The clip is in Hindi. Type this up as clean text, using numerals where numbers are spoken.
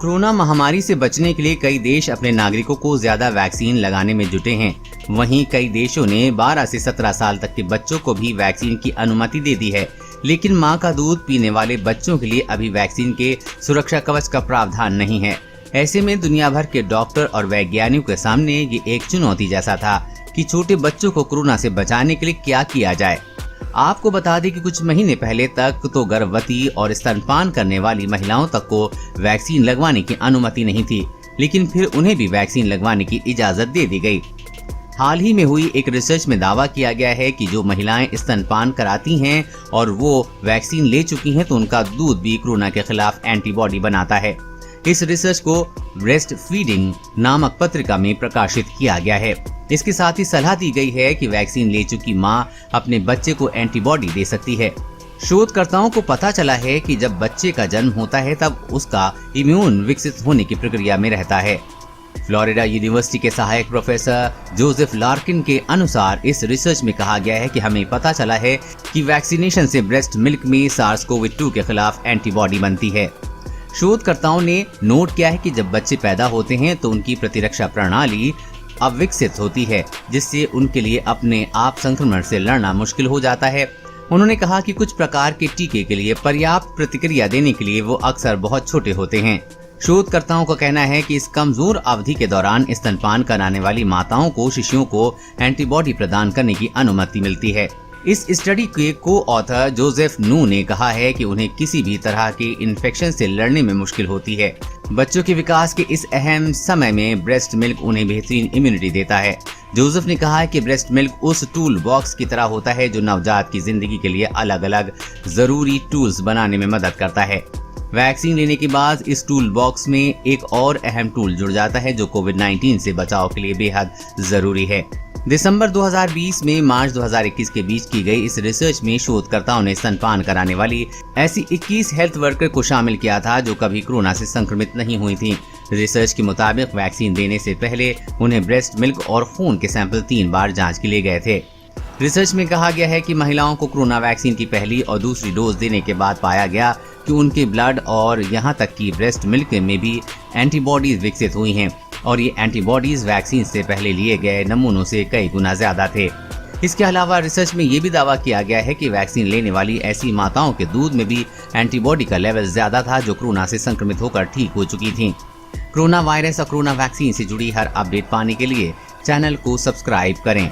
कोरोना महामारी से बचने के लिए कई देश अपने नागरिकों को ज्यादा वैक्सीन लगाने में जुटे हैं। वहीं कई देशों ने 12 से 17 साल तक के बच्चों को भी वैक्सीन की अनुमति दे दी है, लेकिन मां का दूध पीने वाले बच्चों के लिए अभी वैक्सीन के सुरक्षा कवच का प्रावधान नहीं है। ऐसे में दुनिया भर के डॉक्टर और वैज्ञानिकों के सामने ये एक चुनौती जैसा था कि छोटे बच्चों को कोरोना से बचाने के लिए क्या किया जाए। आपको बता दें कि कुछ महीने पहले तक तो गर्भवती और स्तनपान करने वाली महिलाओं तक को वैक्सीन लगवाने की अनुमति नहीं थी, लेकिन फिर उन्हें भी वैक्सीन लगवाने की इजाजत दे दी गई। हाल ही में हुई एक रिसर्च में दावा किया गया है कि जो महिलाएं स्तनपान कराती हैं और वो वैक्सीन ले चुकी हैं तो उनका दूध भी कोरोना के खिलाफ एंटीबॉडी बनाता है। इस रिसर्च को ब्रेस्ट फीडिंग नामक पत्रिका में प्रकाशित किया गया है। इसके साथ ही सलाह दी गई है कि वैक्सीन ले चुकी मां अपने बच्चे को एंटीबॉडी दे सकती है। शोधकर्ताओं को पता चला है कि जब बच्चे का जन्म होता है तब उसका इम्यून विकसित होने की प्रक्रिया में रहता है। फ्लोरिडा यूनिवर्सिटी के सहायक प्रोफेसर जोसेफ लार्किन के अनुसार इस रिसर्च में कहा गया है कि हमें पता चला है कि वैक्सीनेशन से ब्रेस्ट मिल्क में SARS-CoV-2 के खिलाफ एंटीबॉडी बनती है। शोधकर्ताओं ने नोट किया है कि जब बच्चे पैदा होते हैं तो उनकी प्रतिरक्षा प्रणाली अविकसित होती है, जिससे उनके लिए अपने आप संक्रमण से लड़ना मुश्किल हो जाता है। उन्होंने कहा कि कुछ प्रकार के टीके के लिए पर्याप्त प्रतिक्रिया देने के लिए वो अक्सर बहुत छोटे होते हैं। शोधकर्ताओं का कहना है कि इस कमजोर अवधि के दौरान स्तनपान कराने वाली माताओं को शिशुओं को एंटीबॉडी प्रदान करने की अनुमति मिलती है। इस स्टडी के को-ऑथर जोसेफ नू ने कहा है कि उन्हें किसी भी तरह के इन्फेक्शन से लड़ने में मुश्किल होती है। बच्चों के विकास के इस अहम समय में ब्रेस्ट मिल्क उन्हें बेहतरीन इम्यूनिटी देता है। जोसेफ ने कहा है कि ब्रेस्ट मिल्क उस टूल बॉक्स की तरह होता है जो नवजात की जिंदगी के लिए अलग अलग जरूरी टूल्स बनाने में मदद करता है। वैक्सीन लेने के बाद इस टूल बॉक्स में एक और अहम टूल जुड़ जाता है जो कोविड-19 से बचाव के लिए बेहद जरूरी है। दिसंबर 2020 में मार्च 2021 के बीच की गई इस रिसर्च में शोधकर्ताओं ने स्तनपान कराने वाली ऐसी 21 हेल्थ वर्कर को शामिल किया था जो कभी कोरोना से संक्रमित नहीं हुई थी। रिसर्च के मुताबिक वैक्सीन देने से पहले उन्हें ब्रेस्ट मिल्क और खून के सैंपल 3 बार जांच के लिए गए थे। रिसर्च में कहा गया है कि महिलाओं को कोरोना वैक्सीन की पहली और दूसरी डोज देने के बाद पाया गया कि उनके ब्लड और यहां तक कि ब्रेस्ट मिल्क में भी एंटीबॉडीज विकसित हुई हैं और ये एंटीबॉडीज वैक्सीन से पहले लिए गए नमूनों से कई गुना ज्यादा थे। इसके अलावा रिसर्च में ये भी दावा किया गया है कि वैक्सीन लेने वाली ऐसी माताओं के दूध में भी एंटीबॉडी का लेवल ज्यादा था जो कोरोना से संक्रमित होकर ठीक हो चुकी थीं। कोरोना वायरस और कोरोना वैक्सीन से जुड़ी हर अपडेट पाने के लिए चैनल को सब्सक्राइब करें।